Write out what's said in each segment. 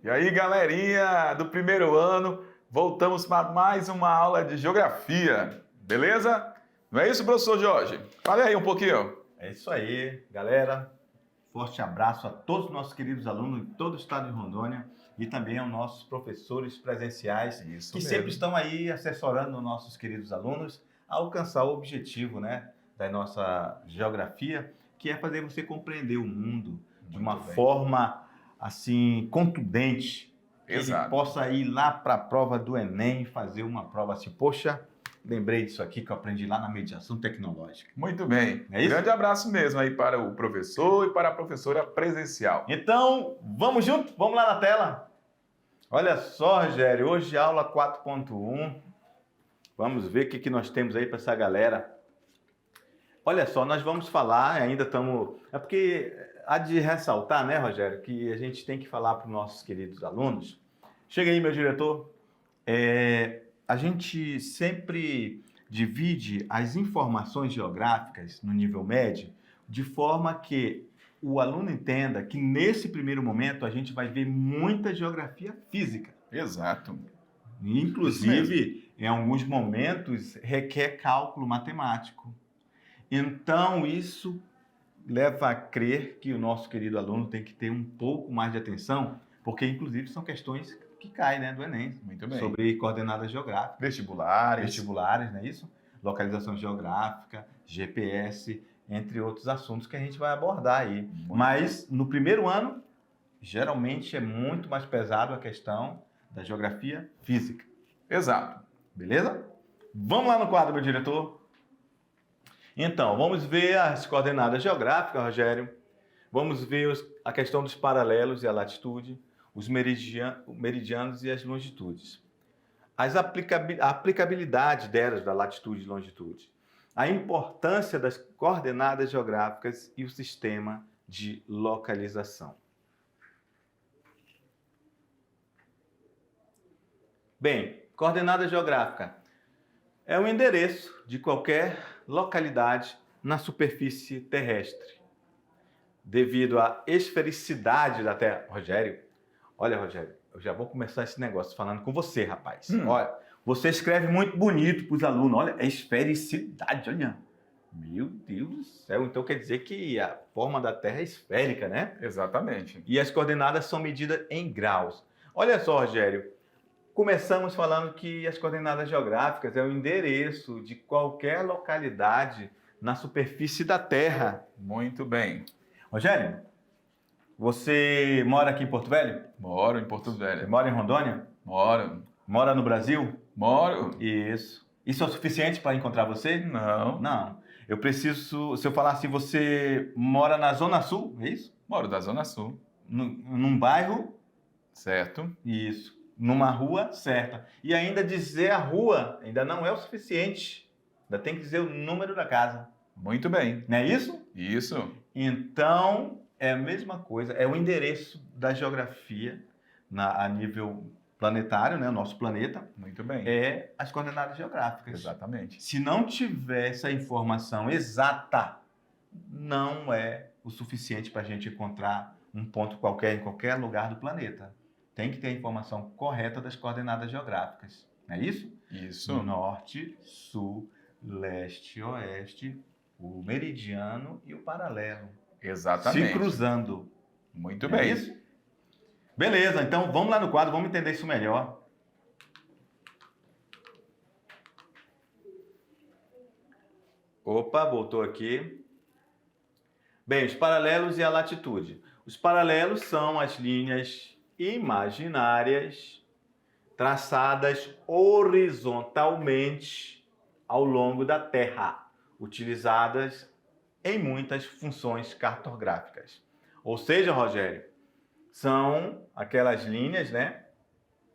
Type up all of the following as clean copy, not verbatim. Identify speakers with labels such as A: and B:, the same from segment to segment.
A: E aí, galerinha do primeiro ano, voltamos para mais uma aula de geografia, beleza? Não é isso, professor Jorge? Fala aí um pouquinho.
B: É isso aí, galera. Forte abraço a todos os nossos queridos alunos de todo o estado de Rondônia e também aos nossos professores presenciais que sempre estão aí assessorando os nossos queridos alunos a alcançar o objetivo, né, da nossa geografia, que é fazer você compreender o mundo de uma forma assim contundente, que ele possa ir lá para a prova do Enem e fazer uma prova assim, poxa, lembrei disso aqui que eu aprendi lá na mediação tecnológica.
A: Muito bem.
B: É isso?
A: Grande abraço mesmo aí para o professor e para a professora presencial.
B: Então, vamos junto? Vamos lá na tela? Olha só, Rogério, hoje aula 4.1. Vamos ver o que nós temos aí para essa galera. Olha só, nós vamos falar, ainda estamos... É porque há de ressaltar, né, Rogério, que a gente tem que falar para os nossos queridos alunos. Chega aí, meu diretor. A gente sempre divide as informações geográficas no nível médio de forma que o aluno entenda que nesse primeiro momento a gente vai ver muita geografia física.
A: Exato.
B: Inclusive, em alguns momentos, requer cálculo matemático. Então, isso leva a crer que o nosso querido aluno tem que ter um pouco mais de atenção, porque, inclusive, são questões que caem, né, do Enem.
A: Muito bem.
B: Sobre coordenadas geográficas.
A: Vestibulares,
B: não é isso? Localização geográfica, GPS, entre outros assuntos que a gente vai abordar aí. Mas, no primeiro ano, geralmente é muito mais pesado a questão da geografia física.
A: Exato.
B: Beleza? Vamos lá no quadro, meu diretor. Então, vamos ver as coordenadas geográficas, Rogério. Vamos ver a questão dos paralelos e a latitude, os meridianos e as longitudes. A aplicabilidade delas, da latitude e longitude. A importância das coordenadas geográficas e o sistema de localização. Bem, coordenada geográfica é o endereço de qualquer localidade na superfície terrestre. Devido à esfericidade da Terra. Rogério, olha, Rogério, eu já vou começar esse negócio falando com você, rapaz. Olha, você escreve muito bonito para os alunos. Olha, é esfericidade, olha. Meu Deus do céu. Então quer dizer que a forma da Terra é esférica, né?
A: Exatamente.
B: E as coordenadas são medidas em graus. Olha só, Rogério. Começamos falando que as coordenadas geográficas é o endereço de qualquer localidade na superfície da Terra.
A: Muito bem.
B: Rogério, você mora aqui em Porto Velho?
A: Moro em Porto Velho.
B: Você mora em Rondônia?
A: Moro.
B: Mora no Brasil?
A: Moro.
B: Isso. Isso é o suficiente para encontrar você?
A: Não.
B: Não. Eu preciso... Se eu falar assim, você mora na Zona Sul, é isso?
A: Moro da Zona Sul.
B: Num bairro?
A: Certo.
B: Isso. Numa rua certa. E ainda dizer a rua ainda não é o suficiente. Ainda tem que dizer o número da casa.
A: Muito bem.
B: Não é isso?
A: Isso.
B: Então, é a mesma coisa. É o endereço da geografia a nível planetário, né? O nosso planeta.
A: Muito bem.
B: É as coordenadas geográficas.
A: Exatamente.
B: Se não tiver essa informação exata, não é o suficiente para a gente encontrar um ponto qualquer em qualquer lugar do planeta. Tem que ter a informação correta das coordenadas geográficas. Não é isso?
A: Isso.
B: Norte, sul, leste, oeste, o meridiano e o paralelo.
A: Exatamente.
B: Se cruzando.
A: Muito
B: Não
A: bem.
B: É isso? Beleza, então vamos lá no quadro, vamos entender isso melhor. Opa, voltou aqui. Bem, os paralelos e a latitude. Os paralelos são as linhas imaginárias traçadas horizontalmente ao longo da Terra, utilizadas em muitas funções cartográficas. Ou seja, Rogério, são aquelas linhas, né,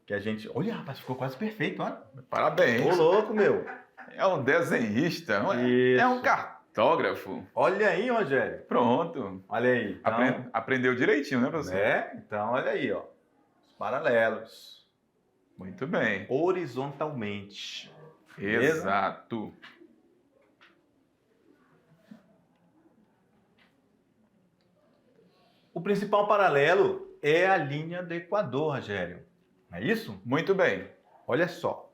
B: que a gente... Olha, rapaz, ficou quase perfeito, olha.
A: Parabéns.
B: Ô, louco, meu.
A: É um desenhista, não é?
B: Isso.
A: É um cartógrafo.
B: Olha aí, Rogério.
A: Pronto.
B: Olha aí. Então,
A: Aprendeu direitinho, né, professor?
B: Então, olha aí, ó. Os paralelos.
A: Muito bem.
B: horizontalmente. Beleza?
A: Exato.
B: O principal paralelo é a linha do Equador, Rogério. Não é isso?
A: Muito bem.
B: Olha só,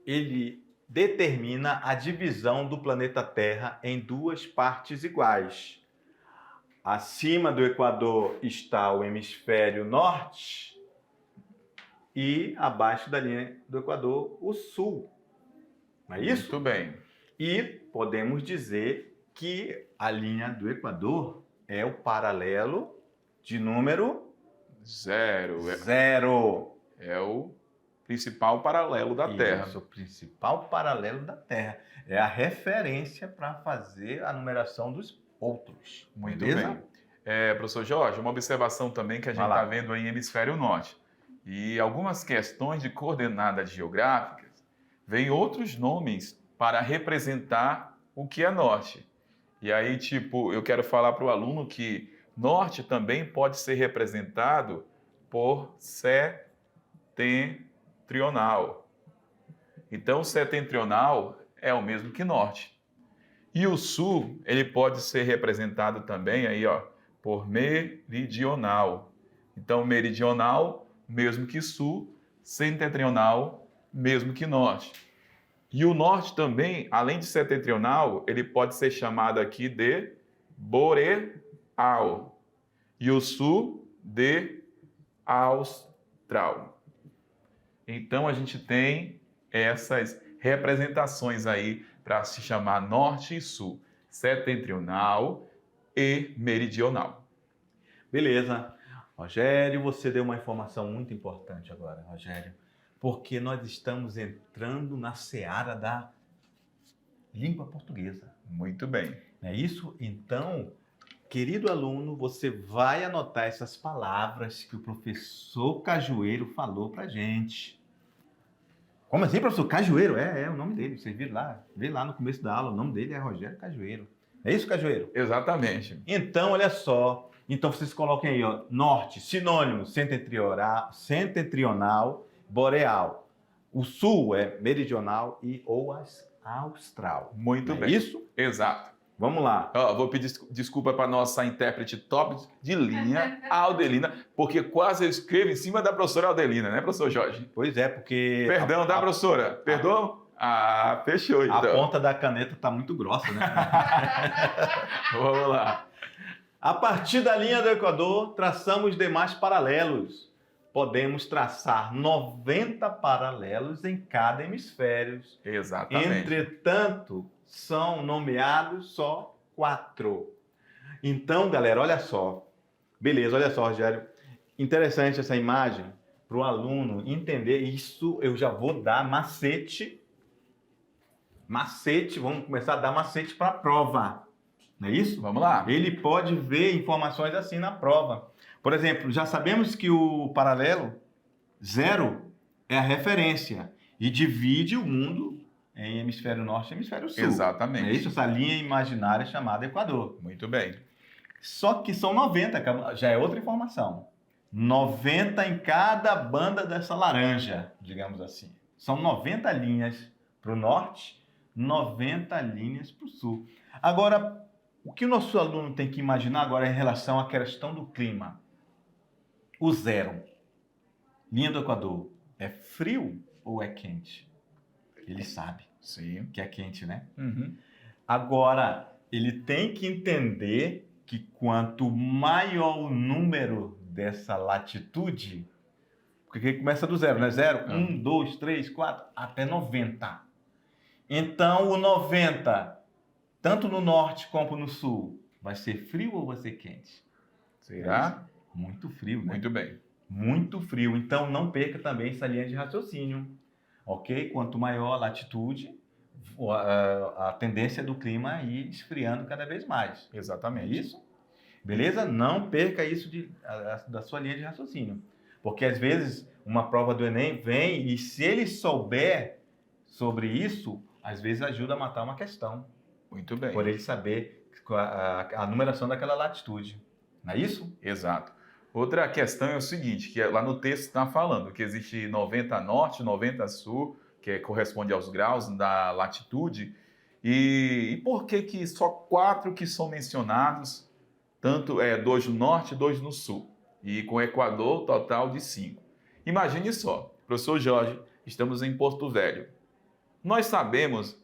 B: ele determina a divisão do planeta Terra em duas partes iguais. Acima do Equador está o hemisfério norte e abaixo da linha do Equador o sul. Não é isso?
A: Muito bem.
B: E podemos dizer que a linha do Equador é o paralelo de número
A: 0
B: zero.
A: é o principal paralelo da Terra.
B: Isso, o principal paralelo da Terra. É a referência para fazer a numeração dos outros.
A: Muito
B: Beleza?
A: bem. Professor Jorge, uma observação também que a gente
B: Vai lá.
A: está vendo aí em hemisfério norte. E algumas questões de coordenadas geográficas vêm outros nomes para representar o que é norte. E aí, tipo, eu quero falar para o aluno que norte também pode ser representado por setentrional. Então, setentrional é o mesmo que norte. E o sul, ele pode ser representado também aí, ó, por meridional. Então, meridional, mesmo que sul, setentrional, mesmo que norte. E o norte também, além de setentrional, ele pode ser chamado aqui de boreal. E o sul de austral. Então, a gente tem essas representações aí para se chamar norte e sul, setentrional e meridional.
B: Beleza. Rogério, você deu uma informação muito importante agora, Rogério, porque nós estamos entrando na seara da língua portuguesa.
A: Muito bem.
B: Não é isso? Então, querido aluno, você vai anotar essas palavras que o professor Cajueiro falou pra gente. Como assim, professor? Cajueiro? É o nome dele. Vocês viram lá? Vê lá no começo da aula. O nome dele é Rogério Cajueiro. É isso, Cajueiro?
A: Exatamente.
B: Então, olha só. Então, vocês coloquem aí, ó. Norte, sinônimo, setentrional, boreal. O sul é meridional e ou austral.
A: Muito
B: Não é
A: bem.
B: isso?
A: Exato.
B: Vamos lá.
A: Ó, vou pedir desculpa para nossa intérprete top de linha, a Aldelina, porque quase eu escrevo em cima da professora Aldelina, né, professor Jorge?
B: Pois é, porque...
A: Perdão, tá, professora? Perdão? Ah, fechou,
B: A
A: então.
B: ponta da caneta tá muito grossa, né?
A: Vamos lá.
B: A partir da linha do Equador, traçamos demais paralelos. Podemos traçar 90 paralelos em cada hemisfério.
A: Exatamente.
B: Entretanto, são nomeados só 4. Então, galera, olha só. Beleza, olha só, Rogério. Interessante essa imagem para o aluno entender. Isso eu já vou dar macete. Macete, vamos começar a dar macete para a prova. Não é isso?
A: Vamos lá.
B: Ele pode ver informações assim na prova. Por exemplo, já sabemos que o paralelo 0 é a referência e divide o mundo em hemisfério norte e hemisfério sul.
A: Exatamente.
B: É isso, essa linha imaginária chamada Equador.
A: Muito bem.
B: Só que são 90, já é outra informação. 90 em cada banda dessa laranja, digamos assim. São 90 linhas para o norte, 90 linhas para o sul. Agora, o que o nosso aluno tem que imaginar agora em relação à questão do clima? O 0, linha do Equador, é frio ou é quente? Ele sabe
A: Sim.
B: que é quente, né?
A: Uhum.
B: Agora, ele tem que entender que quanto maior o número dessa latitude, porque começa do 0, né? 0, 1, 2, 3, 4, até 90. Então, o 90, tanto no norte como no sul, vai ser frio ou vai ser quente?
A: Será?
B: Muito frio, né?
A: Muito bem.
B: Muito frio. Então, não perca também essa linha de raciocínio. Ok? Quanto maior a latitude, a tendência do clima é ir esfriando cada vez mais. É
A: Exatamente.
B: isso? Beleza? Não perca isso da sua linha de raciocínio. Porque, às vezes, uma prova do Enem vem e, se ele souber sobre isso, às vezes ajuda a matar uma questão.
A: Muito bem.
B: Por ele saber a numeração daquela latitude. Não é isso?
A: Exato. Outra questão é o seguinte, que lá no texto está falando que existe 90 norte, 90 sul, que corresponde aos graus da latitude. E por que que só 4 que são mencionados, tanto 2 no norte e 2 no sul? E com o Equador, total de 5. Imagine só, professor Jorge, estamos em Porto Velho. Nós sabemos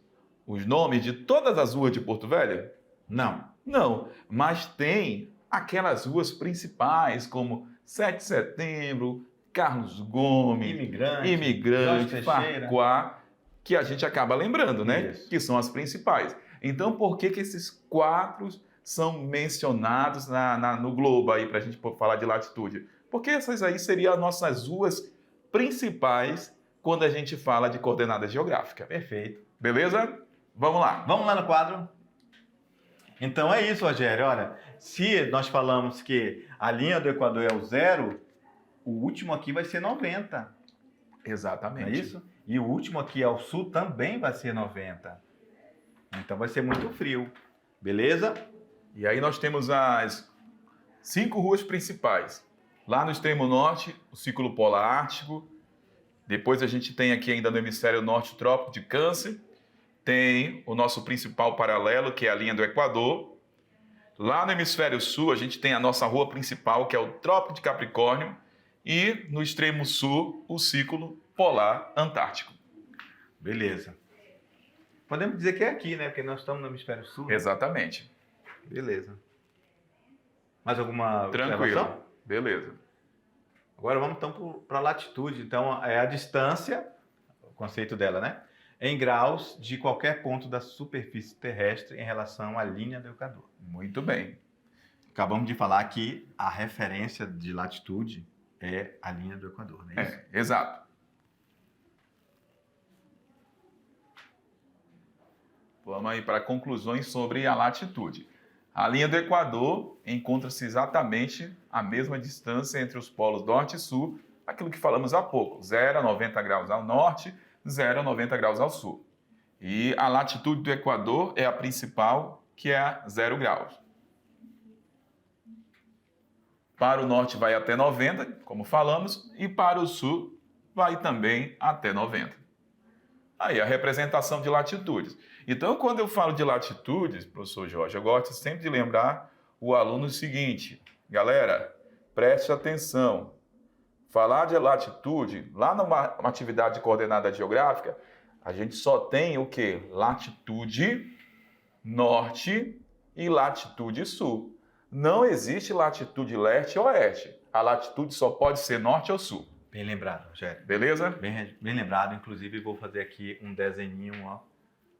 A: os nomes de todas as ruas de Porto Velho?
B: Não.
A: Não, mas tem aquelas ruas principais, como 7 de Setembro, Carlos Gomes, Imigrante,
B: Jorge Teixeira.
A: Farquhar, que a gente acaba lembrando, né?
B: Isso.
A: Que são as principais. Então, por que que esses 4 são mencionados no globo aí, para a gente falar de latitude? Porque essas aí seriam as nossas ruas principais quando a gente fala de coordenada geográfica.
B: Perfeito.
A: Beleza? Vamos lá.
B: Vamos lá no quadro? Então é isso, Rogério. Olha, se nós falamos que a linha do Equador é o 0, o último aqui vai ser 90. Não
A: Exatamente.
B: é isso? E o último aqui ao sul também vai ser 90. Então vai ser muito frio. Beleza?
A: E aí nós temos as 5 ruas principais. Lá no extremo norte, o Círculo Polar Ártico. Depois a gente tem aqui ainda no hemisfério norte o Trópico de Câncer. Tem o nosso principal paralelo, que é a linha do Equador. Lá no hemisfério sul, a gente tem a nossa rua principal, que é o Trópico de Capricórnio. E no extremo sul, o Círculo Polar Antártico.
B: Beleza. Podemos dizer que é aqui, né? Porque nós estamos no hemisfério sul. Né?
A: Exatamente.
B: Beleza. Mais alguma
A: Tranquilo.
B: observação?
A: Beleza.
B: Agora vamos então para a latitude. Então é a distância, o conceito dela, né? Em graus de qualquer ponto da superfície terrestre em relação à linha do Equador.
A: Muito bem.
B: Acabamos de falar que a referência de latitude é a linha do Equador, não é isso?
A: Exato. Vamos aí para conclusões sobre a latitude. A linha do Equador encontra-se exatamente a mesma distância entre os polos norte e sul, aquilo que falamos há pouco, 0 a 90 graus ao norte, 0 a 90 graus ao sul. E a latitude do Equador é a principal, que é a 0 graus. Para o norte vai até 90, como falamos, e para o sul vai também até 90. Aí a representação de latitudes. Então, quando eu falo de latitudes, professor Jorge, eu gosto sempre de lembrar o aluno o seguinte: galera, preste atenção. Falar de latitude, lá numa atividade de coordenada geográfica, a gente só tem o quê? Latitude norte e latitude sul. Não existe latitude leste e oeste. A latitude só pode ser norte ou sul.
B: Bem lembrado, Rogério.
A: Beleza?
B: Bem lembrado. Inclusive, vou fazer aqui um desenhinho, ó.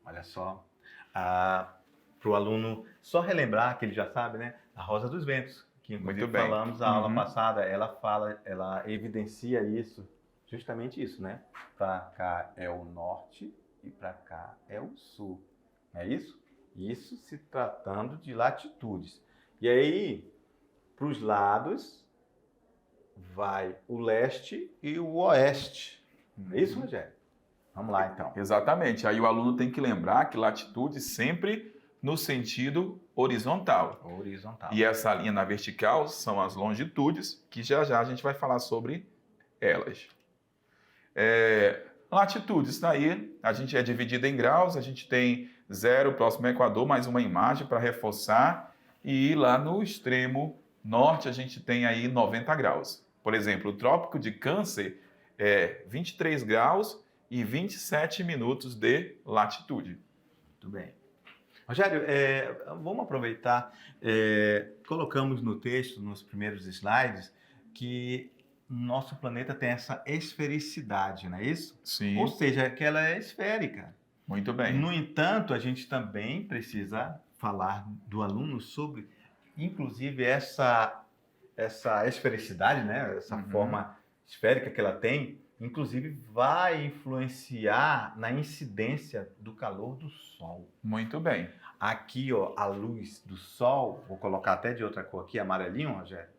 B: Olha só. Para o aluno só relembrar, que ele já sabe, né? A Rosa dos Ventos, que inclusive
A: Muito bem.
B: falamos na aula passada, ela evidencia isso, justamente isso, né? Para cá é o norte e para cá é o sul. Não é isso? Isso se tratando de latitudes. E aí, para os lados, vai o leste e o oeste. É isso, Rogério? Vamos lá, então.
A: Exatamente. Aí o aluno tem que lembrar que latitude sempre no sentido horizontal.
B: Horizontal.
A: E essa linha na vertical são as longitudes, que já já a gente vai falar sobre elas. Latitudes, daí a gente é dividido em graus, a gente tem 0 próximo ao Equador, mais uma imagem para reforçar, e lá no extremo norte a gente tem aí 90 graus. Por exemplo, o Trópico de Câncer é 23 graus e 27 minutos de latitude.
B: Muito bem. Rogério, vamos aproveitar, colocamos no texto, nos primeiros slides, que nosso planeta tem essa esfericidade, não é isso?
A: Sim.
B: Ou seja, que ela é esférica.
A: Muito bem.
B: No entanto, a gente também precisa falar do aluno sobre, inclusive, essa esfericidade, né? Essa forma esférica que ela tem, inclusive vai influenciar na incidência do calor do Sol.
A: Muito bem.
B: Aqui, ó, a luz do Sol, vou colocar até de outra cor aqui, amarelinho, Rogério.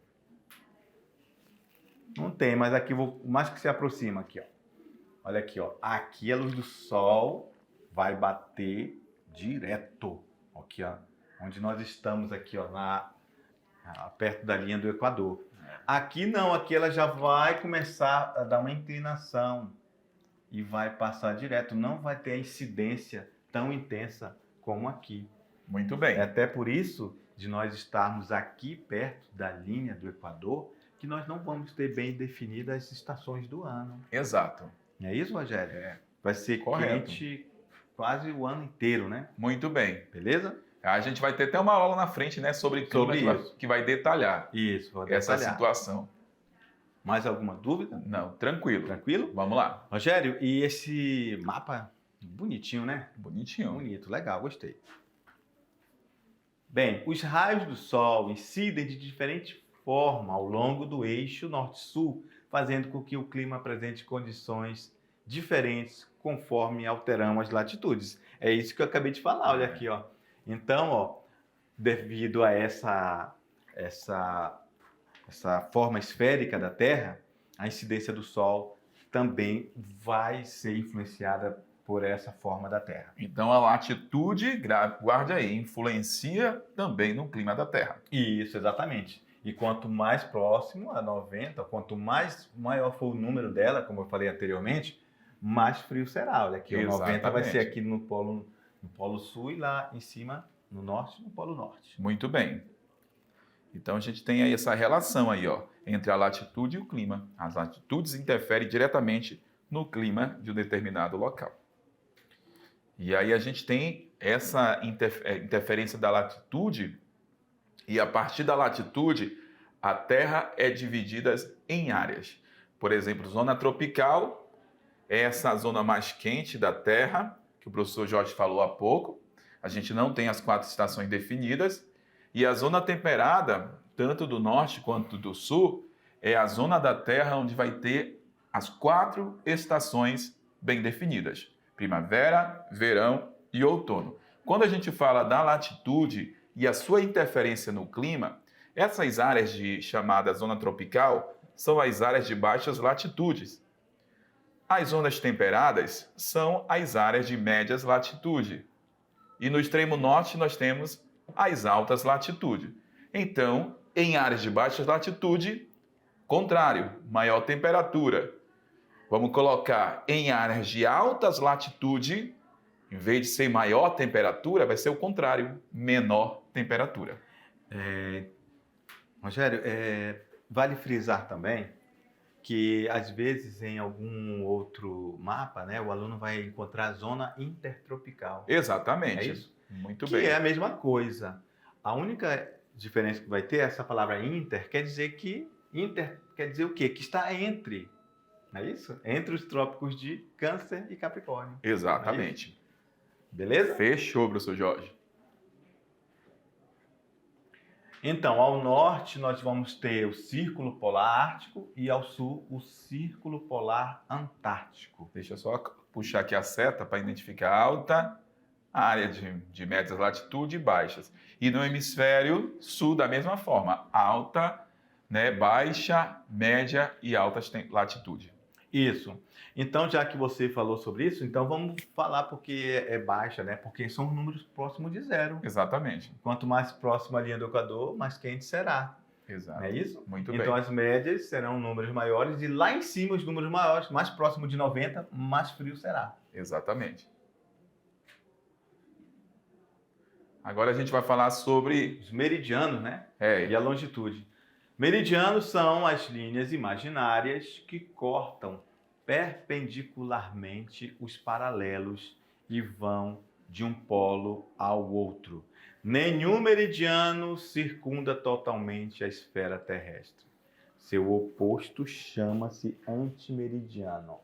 B: Não tem, mas aqui vou mais que se aproxima aqui, ó. Olha aqui, ó. Aqui a luz do Sol vai bater direto. Aqui, ó, onde nós estamos aqui, ó, perto da linha do Equador. Aqui não, aqui ela já vai começar a dar uma inclinação e vai passar direto. Não vai ter a incidência tão intensa como aqui.
A: Muito bem.
B: É até por isso de nós estarmos aqui perto da linha do Equador, que nós não vamos ter bem definidas as estações do ano.
A: Exato.
B: Não é isso, Rogério?
A: É.
B: Vai ser
A: Correto.
B: quente quase o ano inteiro, né?
A: Muito bem.
B: Beleza?
A: A gente vai ter até uma aula na frente, né, sobre clima
B: Sobre isso.
A: que vai detalhar
B: Isso, vou
A: essa
B: detalhar.
A: situação.
B: Mais alguma dúvida?
A: Não, tranquilo.
B: Tranquilo?
A: Vamos lá.
B: Rogério, e esse mapa bonitinho, né?
A: Bonitinho.
B: Bonito, legal, gostei. Bem, os raios do Sol incidem de diferente forma ao longo do eixo norte-sul, fazendo com que o clima apresente condições diferentes conforme alteramos as latitudes. É isso que eu acabei de falar, olha aqui, ó. Então, ó, devido a essa forma esférica da Terra, a incidência do Sol também vai ser influenciada por essa forma da Terra.
A: Então a latitude, guarde aí, influencia também no clima da Terra.
B: Isso, exatamente. E quanto mais próximo a 90, quanto maior for o número dela, como eu falei anteriormente, mais frio será. Olha aqui, o 90 vai ser aqui no Polo Sul e lá em cima, no Norte, no Polo Norte.
A: Muito bem. Então a gente tem aí essa relação aí, ó, entre a latitude e o clima. As latitudes interferem diretamente no clima de um determinado local. E aí a gente tem essa interferência da latitude, e a partir da latitude, a Terra é dividida em áreas. Por exemplo, zona tropical é essa zona mais quente da Terra, que o professor Jorge falou há pouco. A gente não tem as 4 estações definidas. E a zona temperada, tanto do norte quanto do sul, é a zona da Terra onde vai ter as 4 estações bem definidas: primavera, verão e outono. Quando a gente fala da latitude e a sua interferência no clima, essas áreas chamada zona tropical são as áreas de baixas latitudes. As zonas temperadas são as áreas de médias latitude. E no extremo norte nós temos as altas latitudes. Então, em áreas de baixa latitude, contrário, maior temperatura. Vamos colocar em áreas de altas latitude, em vez de ser maior temperatura, vai ser o contrário, menor temperatura.
B: Rogério, vale frisar também que, às vezes, em algum outro mapa, né, o aluno vai encontrar a zona intertropical.
A: Exatamente.
B: É isso?
A: Muito
B: que
A: bem.
B: Que é a mesma coisa. A única diferença que vai ter, essa palavra inter, quer dizer o quê? Que está entre. Não é isso? Entre os trópicos de Câncer e Capricórnio.
A: Exatamente.
B: É beleza?
A: Fechou, professor Jorge.
B: Então, ao norte nós vamos ter o Círculo Polar Ártico e ao sul o Círculo Polar Antártico.
A: Deixa eu só puxar aqui a seta para identificar alta, área de médias latitude e baixas. E no hemisfério sul, da mesma forma, alta, né, baixa, média e altas latitude.
B: Isso. Então, já que você falou sobre isso, então vamos falar porque é baixa, né? Porque são números próximos de zero.
A: Exatamente.
B: Quanto mais próximo à linha do Equador, mais quente será.
A: Exato.
B: Não é isso?
A: Muito
B: bem. Então, as médias serão números maiores e lá em cima, os números maiores, mais próximo de 90, mais frio será.
A: Exatamente. Agora a gente vai falar sobre
B: os meridianos, né?
A: É.
B: E a longitude. Meridianos são as linhas imaginárias que cortam perpendicularmente os paralelos e vão de um polo ao outro. Nenhum meridiano circunda totalmente a esfera terrestre. Seu oposto chama-se antimeridiano.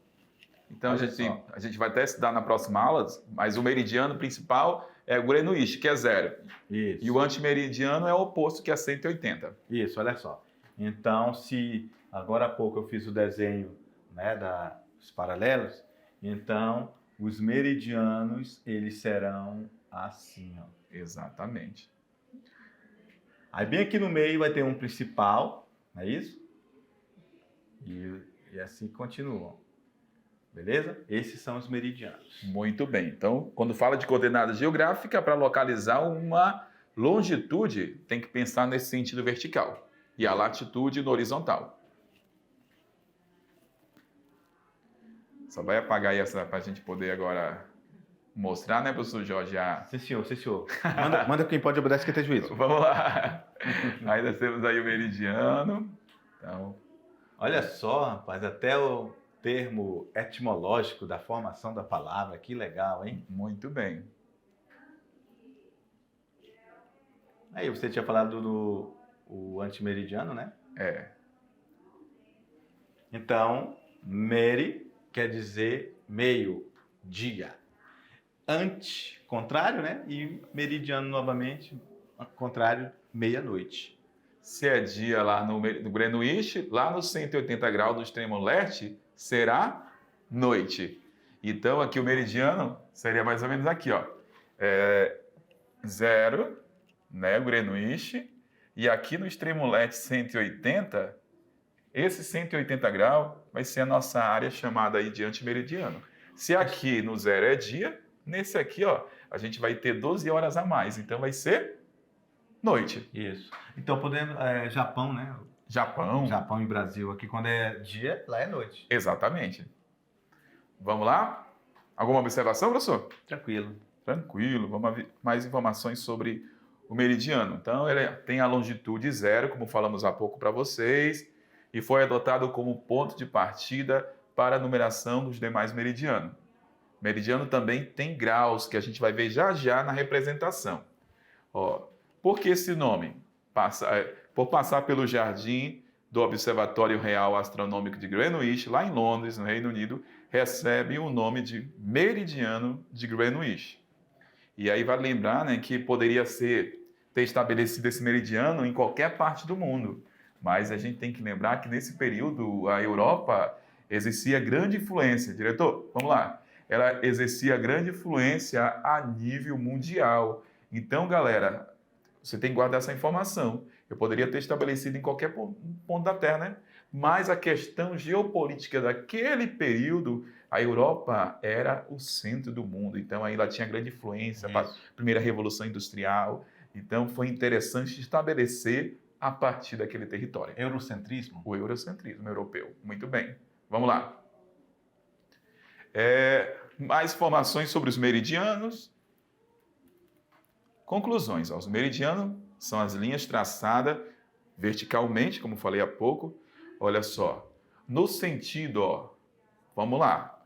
A: Então a gente vai até estudar na próxima aula, mas o meridiano principal é o greenwich, que é 0.
B: Isso.
A: E o antimeridiano é o oposto, que é 180.
B: Isso, olha só. Então, se agora há pouco eu fiz o desenho, né, dos paralelos, então os meridianos, eles serão assim, ó.
A: Exatamente.
B: Aí bem aqui no meio vai ter um principal, não é isso? E assim continuam. Beleza? Esses são os meridianos.
A: Muito bem. Então, quando fala de coordenada geográfica, para localizar uma longitude, tem que pensar nesse sentido vertical. e a latitude no horizontal. Só vai apagar aí essa para a gente poder agora mostrar, né, professor Jorge?
B: Sim, senhor, sim, senhor. Manda quem pode obedece que tem juízo.
A: Vamos lá. Aí nós temos aí o meridiano. Então,
B: olha só, rapaz, até o termo etimológico da formação da palavra, que legal, hein?
A: muito bem.
B: Aí você tinha falado do antimeridiano, né?
A: É.
B: Então, meri quer dizer meio, dia. Ante, contrário, né? E meridiano novamente, contrário, meia-noite.
A: Se é dia lá no Greenwich, lá nos 180 graus do extremo leste, será noite. Então, aqui o meridiano seria mais ou menos aqui, ó. 0, né, o Greenwich, e aqui no extremo leste 180, esse 180 graus vai ser a nossa área chamada aí de antimeridiano. Se aqui no 0 é dia, nesse aqui, ó, a gente vai ter 12 horas a mais, então vai ser noite.
B: Isso. Então, podemos, Japão, né? Japão e Brasil, aqui quando é dia, lá é noite.
A: Exatamente. Vamos lá? Alguma observação, professor?
B: Tranquilo.
A: Tranquilo, vamos ver mais informações sobre o meridiano. Então, ele tem a longitude 0, como falamos há pouco para vocês, e foi adotado como ponto de partida para a numeração dos demais meridianos. Meridiano também tem graus, que a gente vai ver já já na representação. Ó, por que esse nome? Por passar pelo jardim do Observatório Real Astronômico de Greenwich, lá em Londres, no Reino Unido, recebe o nome de Meridiano de Greenwich. E aí vai lembrar, né, que poderia ter estabelecido esse meridiano em qualquer parte do mundo. Mas a gente tem que lembrar que nesse período a Europa exercia grande influência. Diretor, vamos lá. Ela exercia grande influência a nível mundial. Então, galera, você tem que guardar essa informação. Eu poderia ter estabelecido em qualquer ponto da Terra, né? Mas a questão geopolítica daquele período, a Europa era o centro do mundo. Então, aí ela tinha grande influência para a primeira Revolução Industrial. Então, foi interessante estabelecer a partir daquele território.
B: Eurocentrismo?
A: O eurocentrismo europeu. Muito bem. Vamos lá. Mais informações sobre os meridianos. Conclusões. Os meridianos são as linhas traçadas verticalmente, como falei há pouco. Olha só. No sentido, ó, vamos lá.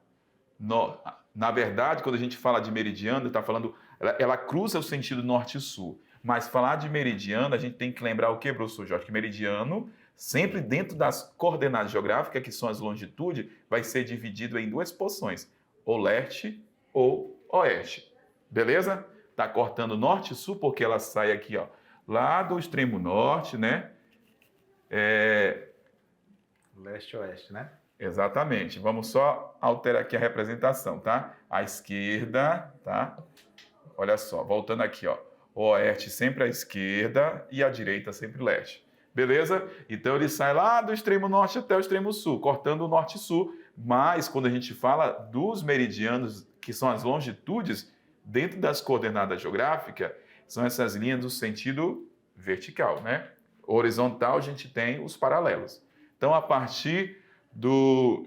A: Na verdade, quando a gente fala de meridiano, está falando, ela cruza o sentido norte e sul. Mas falar de meridiano, a gente tem que lembrar o que, professor Jorge? Que meridiano, sempre dentro das coordenadas geográficas, que são as longitudes, vai ser dividido em duas posições, ou leste ou oeste. Beleza? Está cortando norte e sul, porque ela sai aqui, ó, lá do extremo norte, né?
B: Leste e oeste, né?
A: Exatamente. Vamos só alterar aqui a representação, tá? A esquerda, tá? Olha só, voltando aqui, ó. O oeste sempre à esquerda e a direita sempre leste. Beleza? Então ele sai lá do extremo norte até o extremo sul, cortando o norte e sul. Mas quando a gente fala dos meridianos, que são as longitudes, dentro das coordenadas geográficas, são essas linhas do sentido vertical, né? Horizontal, a gente tem os paralelos. Então, a partir do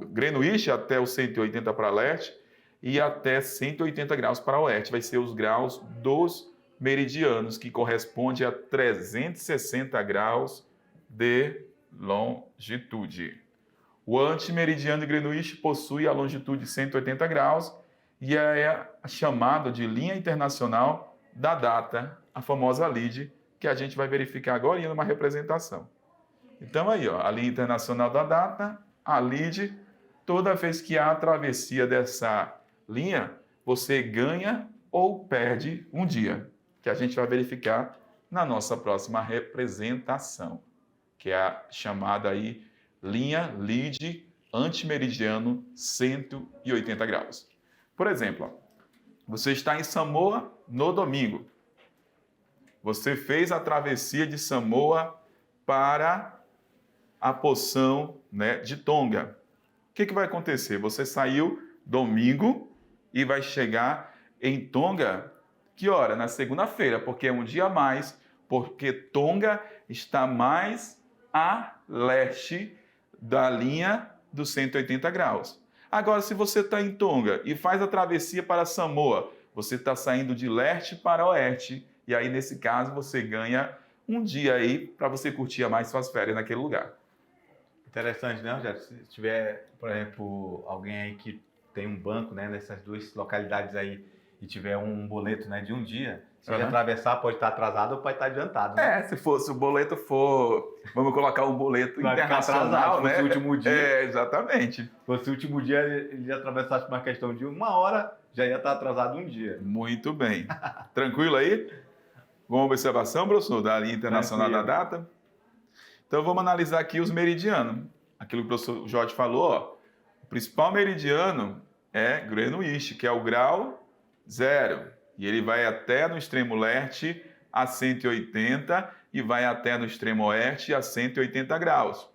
A: Greenwich até o 180 para leste e até 180 graus para oeste, vai ser os graus dos meridianos, que corresponde a 360 graus de longitude. O antimeridiano de Greenwich possui a longitude de 180 graus e é chamado de linha internacional da data, a famosa LID, que a gente vai verificar agora em uma representação. Então aí, ó, a linha internacional da data, a LID, toda vez que há a travessia dessa linha, você ganha ou perde um dia, que a gente vai verificar na nossa próxima representação, que é a chamada aí linha LID antimeridiano 180 graus. Por exemplo, ó, você está em Samoa no domingo. Você fez a travessia de Samoa para a porção, né, de Tonga. O que vai acontecer? Você saiu domingo e vai chegar em Tonga, que hora? Na segunda-feira, porque é um dia a mais, porque Tonga está mais a leste da linha dos 180 graus. Agora, se você está em Tonga e faz a travessia para Samoa, você está saindo de leste para oeste, e aí, nesse caso, você ganha um dia aí para você curtir mais suas férias naquele lugar.
B: Interessante, né, Rogério? Se tiver, por exemplo, alguém aí que tem um banco, né, nessas duas localidades aí e tiver um boleto, né, de um dia, se ele atravessar, pode estar atrasado ou pode estar adiantado, né?
A: Se o boleto for, vamos colocar um boleto
B: Vai ficar
A: internacional,
B: atrasado,
A: né?
B: se fosse o último dia.
A: Exatamente.
B: Se fosse o último dia, ele atravessasse por uma questão de 1 hora, já ia estar atrasado um dia.
A: Muito bem. Tranquilo aí? Uma observação, professor, da linha internacional da data? Então, vamos analisar aqui os meridianos. Aquilo que o professor Jorge falou, ó. O principal meridiano é Greenwich, que é o grau 0. E ele vai até no extremo leste a 180 e vai até no extremo oeste a 180 graus.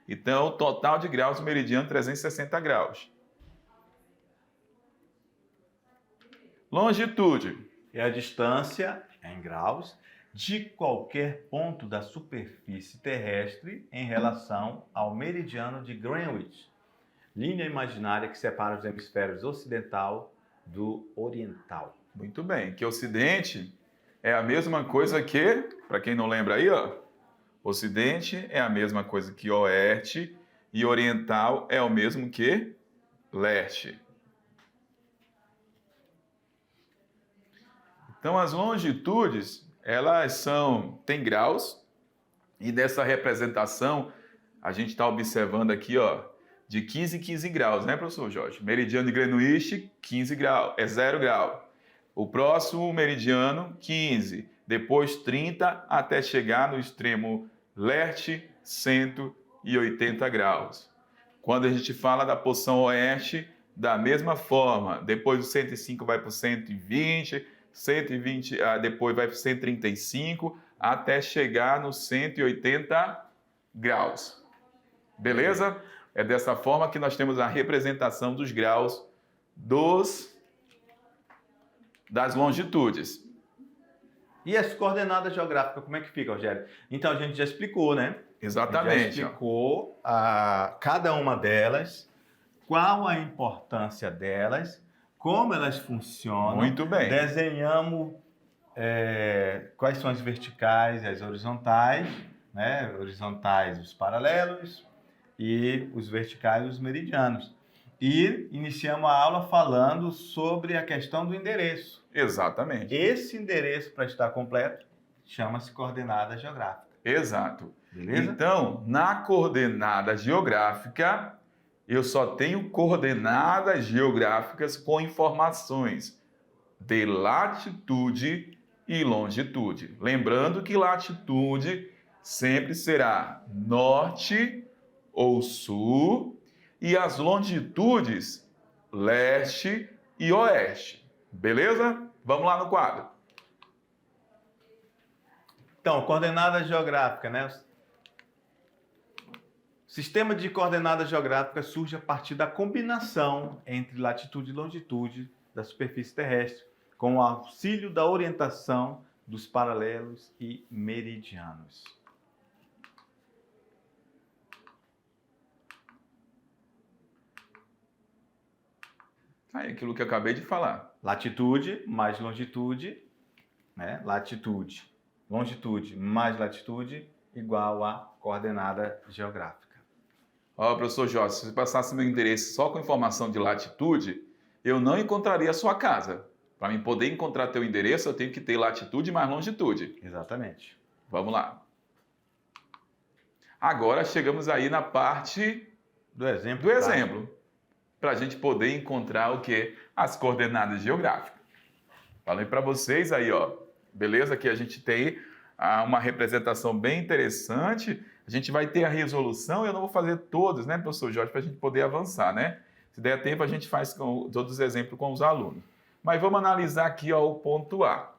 A: Então, o total de graus do meridiano 360 graus. Longitude.
B: É a distância, em graus, de qualquer ponto da superfície terrestre em relação ao meridiano de Greenwich, linha imaginária que separa os hemisférios ocidental do oriental.
A: Muito bem, que ocidente é a mesma coisa que, para quem não lembra aí, ó, ocidente é a mesma coisa que oeste e oriental é o mesmo que leste. Então, as longitudes, elas têm graus, e dessa representação, a gente está observando aqui, ó, de 15 em 15 graus, né, professor Jorge? Meridiano de Greenwich, 15 graus, é 0 grau. O próximo meridiano, 15. Depois 30, até chegar no extremo leste, 180 graus. Quando a gente fala da porção oeste, da mesma forma. Depois do 105 vai para o 120, 120, depois vai para 135, até chegar nos 180 graus. Beleza? É dessa forma que nós temos a representação dos graus das longitudes.
B: E as coordenadas geográficas, como é que fica, Rogério? Então, a gente já explicou, né?
A: Exatamente.
B: Já explicou cada uma delas, qual a importância delas, como elas funcionam.
A: Muito bem.
B: Desenhamos quais são as verticais e as horizontais, né? Horizontais os paralelos e os verticais os meridianos. E iniciamos a aula falando sobre a questão do endereço.
A: Exatamente.
B: Esse endereço, para estar completo, chama-se coordenada geográfica.
A: Exato.
B: Beleza?
A: Então, na coordenada geográfica, eu só tenho coordenadas geográficas com informações de latitude e longitude. Lembrando que latitude sempre será norte ou sul e as longitudes leste e oeste. Beleza? Vamos lá no quadro.
B: Então, coordenada geográfica, né? O sistema de coordenadas geográficas surge a partir da combinação entre latitude e longitude da superfície terrestre, com o auxílio da orientação dos paralelos e meridianos.
A: Aí, aquilo que eu acabei de falar.
B: Latitude mais longitude, né? Latitude, longitude mais latitude igual a coordenada geográfica.
A: Ó, professor Jorge, se você passasse meu endereço só com informação de latitude, eu não encontraria a sua casa. Para mim poder encontrar teu endereço, eu tenho que ter latitude mais longitude.
B: Exatamente.
A: Vamos lá. Agora chegamos aí na parte
B: do exemplo.
A: Para a gente poder encontrar o quê? As coordenadas geográficas. Falei para vocês aí, ó. Beleza? Que a gente tem uma representação bem interessante. A gente vai ter a resolução, eu não vou fazer todos, né, professor Jorge, para a gente poder avançar, né? Se der tempo, a gente faz todos os exemplos com os alunos. Mas vamos analisar aqui, ó, o ponto A.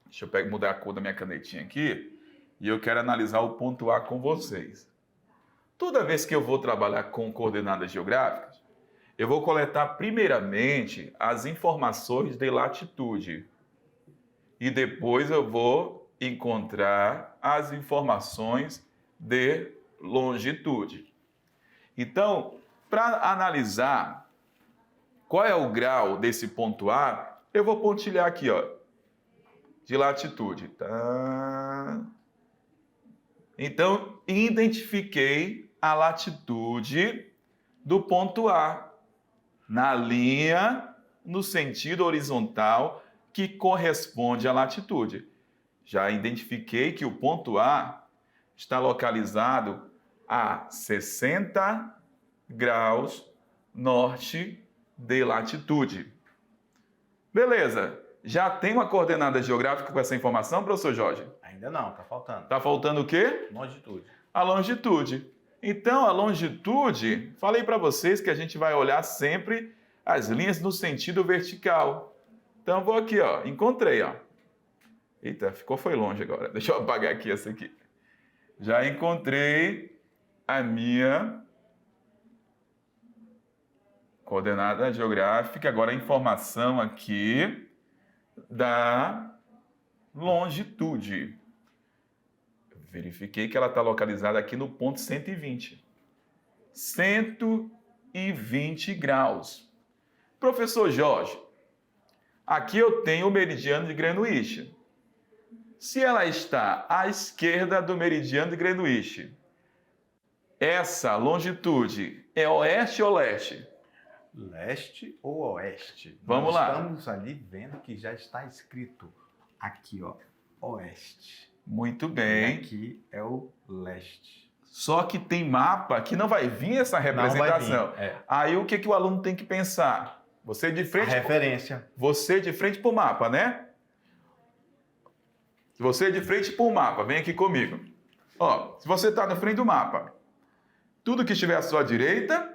A: Deixa eu mudar a cor da minha canetinha aqui. E eu quero analisar o ponto A com vocês. Toda vez que eu vou trabalhar com coordenadas geográficas, eu vou coletar primeiramente as informações de latitude. E depois eu vou encontrar as informações de longitude. Então, para analisar qual é o grau desse ponto A, eu vou pontilhar aqui, ó, de latitude. Tá? Então, identifiquei a latitude do ponto A na linha no sentido horizontal que corresponde à latitude. Já identifiquei que o ponto A está localizado a 60 graus norte de latitude. Beleza. Já tem uma coordenada geográfica com essa informação, professor Jorge?
B: Ainda não, tá faltando.
A: Está faltando o quê?
B: Longitude.
A: A longitude. Então, a longitude, falei para vocês que a gente vai olhar sempre as linhas no sentido vertical. Então, vou aqui, ó, encontrei, ó. Eita, foi longe agora. Deixa eu apagar aqui essa aqui. Já encontrei a minha coordenada geográfica. Agora a informação aqui da longitude. Verifiquei que ela está localizada aqui no ponto 120. 120 graus. Professor Jorge, aqui eu tenho o meridiano de Greenwich. Se ela está à esquerda do meridiano de Greenwich, essa longitude é oeste ou leste?
B: Leste ou oeste?
A: Vamos
B: Nós
A: lá.
B: Estamos ali vendo que já está escrito aqui, ó, oeste.
A: Muito
B: E
A: bem.
B: aqui é o leste.
A: Só que tem mapa que não vai vir essa representação.
B: Não vai vir, é.
A: Aí o que o aluno tem que pensar? Você de
B: A
A: frente,
B: referência.
A: você de frente para o mapa, né? Você de frente para o mapa, vem aqui comigo. Ó, se você está na frente do mapa, tudo que estiver à sua direita,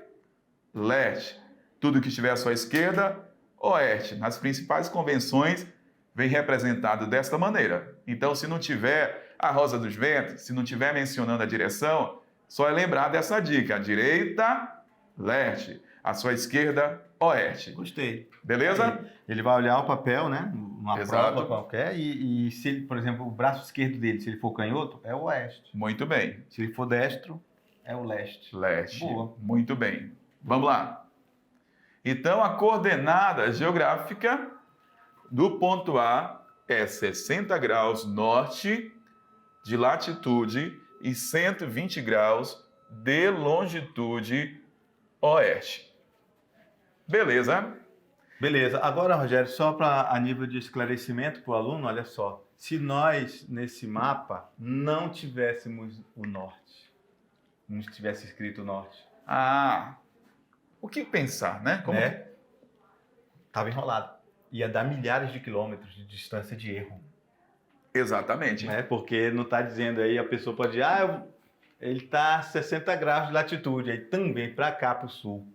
A: leste. Tudo que estiver à sua esquerda, oeste. Nas principais convenções, vem representado desta maneira. Então, se não tiver a rosa dos ventos, se não tiver mencionando a direção, só é lembrar dessa dica. A direita, leste. A sua esquerda, oeste.
B: Gostei.
A: Beleza?
B: Ele vai olhar o papel, né? Uma
A: Exato.
B: prova qualquer. E se ele, por exemplo, o braço esquerdo dele, se ele for canhoto, é o oeste.
A: Muito bem.
B: Se ele for destro, é o leste.
A: Leste.
B: Boa.
A: Muito bem. Vamos lá. Então, a coordenada geográfica do ponto A é 60 graus norte de latitude e 120 graus de longitude oeste. Beleza?
B: Beleza. Agora, Rogério, só para a nível de esclarecimento para o aluno, olha só. Se nós, nesse mapa, não tivéssemos o norte, não tivesse escrito o norte,
A: Ah, o que pensar, né? Como
B: né? Estava enrolado. Ia dar milhares de quilômetros de distância de erro.
A: Exatamente.
B: Né? Porque não está dizendo aí, a pessoa pode dizer, ele está a 60 graus de latitude, aí também para cá, para o sul.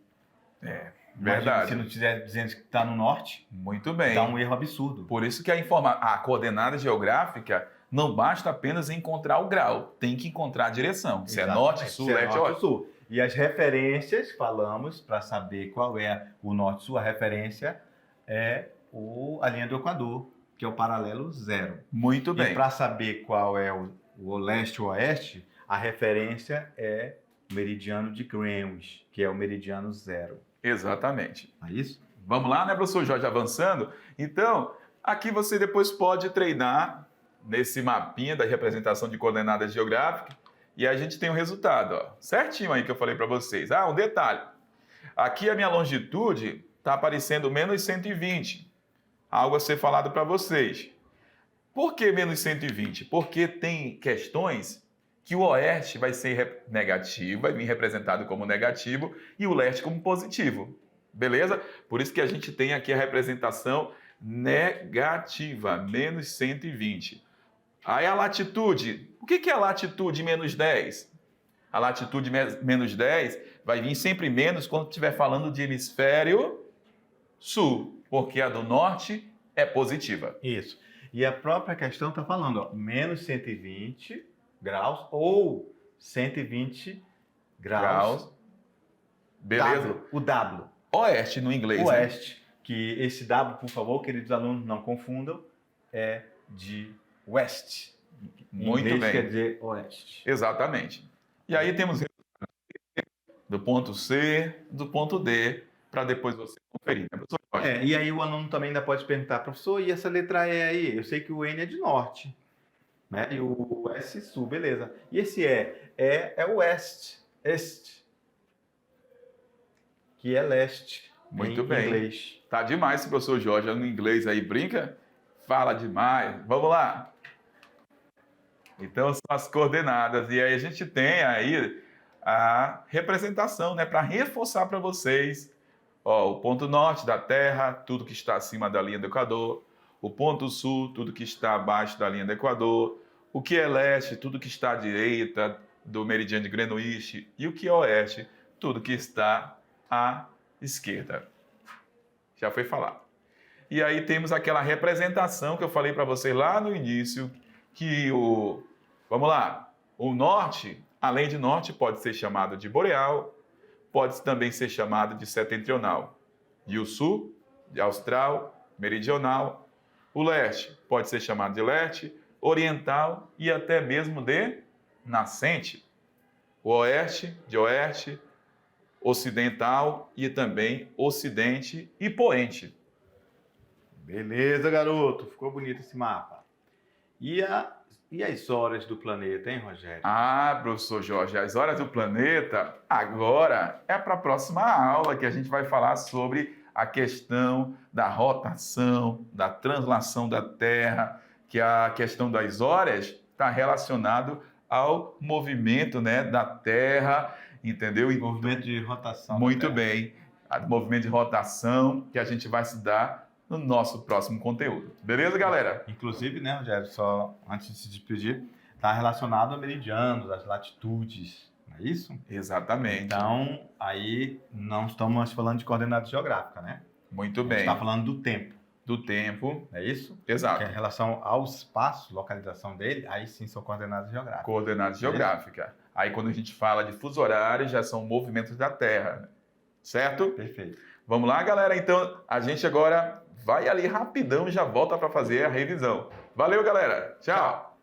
A: É,
B: Imagina,
A: verdade.
B: se não estiver dizendo que está no norte,
A: Muito bem.
B: dá um erro absurdo.
A: Por isso que a coordenada geográfica não basta apenas encontrar o grau, tem que encontrar a direção. Se é norte, sul,
B: Se é
A: leste,
B: norte ou
A: oeste.
B: sul. E as referências, falamos, para saber qual é o norte-sul, a referência é a linha do Equador, que é o paralelo zero.
A: Muito
B: E
A: bem.
B: para saber qual é o leste ou oeste, a referência é o meridiano de Greenwich, que é o meridiano zero.
A: Exatamente.
B: Não é isso?
A: Vamos lá, né, professor Jorge, avançando? Então, aqui você depois pode treinar nesse mapinha da representação de coordenadas geográficas e a gente tem o resultado, ó, certinho aí que eu falei para vocês. Ah, um detalhe. Aqui a minha longitude está aparecendo menos 120. Algo a ser falado para vocês. Por que menos 120? Porque tem questões que o oeste vai ser negativo, vai vir representado como negativo, e o leste como positivo. Beleza? Por isso que a gente tem aqui a representação negativa, menos 120. Aí a latitude. O que é a latitude menos 10? A latitude menos 10 vai vir sempre menos quando estiver falando de hemisfério sul, porque a do norte é positiva.
B: Isso. E a própria questão está falando, ó, menos 120 graus ou 120 graus.
A: Beleza?
B: W, o W.
A: Oeste no inglês. Né?
B: Oeste, que esse W, por favor, queridos alunos, não confundam, é de west. Em
A: Muito
B: inglês
A: bem.
B: quer dizer oeste.
A: Exatamente. E aí temos do ponto C, do ponto D, para depois você conferir, né, professor Jorge?
B: E aí o aluno também ainda pode perguntar, professor, e essa letra E aí? Eu sei que o N é de norte, né? E o S sul, beleza. E esse é o oeste, este, que é leste
A: Muito
B: em
A: bem.
B: inglês.
A: Tá demais esse professor Jorge no inglês aí, brinca? Fala demais. Vamos lá. Então são as coordenadas. E aí a gente tem aí a representação, né, para reforçar para vocês, ó, o ponto norte da Terra, tudo que está acima da linha do Equador, o ponto sul, tudo que está abaixo da linha do Equador, o que é leste, tudo que está à direita do meridiano de Greenwich, e o que é oeste, tudo que está à esquerda. Já foi falado. E aí temos aquela representação que eu falei para vocês lá no início, que vamos lá, o norte, além de norte, pode ser chamado de boreal, pode também ser chamado de setentrional. E o sul, de austral, meridional. O leste pode ser chamado de leste, oriental e até mesmo de nascente. O oeste, de oeste, ocidental e também ocidente e poente.
B: Beleza, garoto. Ficou bonito esse mapa. E as horas do planeta, hein, Rogério?
A: Ah, professor Jorge, as horas do planeta agora é para a próxima aula que a gente vai falar sobre a questão da rotação, da translação da Terra, que a questão das horas está relacionado ao movimento, né, da Terra, entendeu?
B: Movimento de rotação.
A: Muito bem, o movimento de rotação que a gente vai estudar no nosso próximo conteúdo. Beleza, galera?
B: Inclusive, né, Rogério, só antes de se despedir, está relacionado a meridianos, às latitudes, não é isso?
A: Exatamente.
B: Então, aí não estamos mais falando de coordenada geográfica, né?
A: Muito
B: A gente
A: bem.
B: está falando do tempo,
A: Do tempo.
B: não é isso?
A: Exato.
B: Que é em relação ao espaço, localização dele, aí sim são coordenadas geográficas.
A: Coordenada geográfica. Aí quando a gente fala de fuso horário, já são movimentos da Terra. Certo?
B: Perfeito.
A: Vamos lá, galera? Então, a gente agora vai ali rapidão e já volta para fazer a revisão. Valeu, galera. Tchau.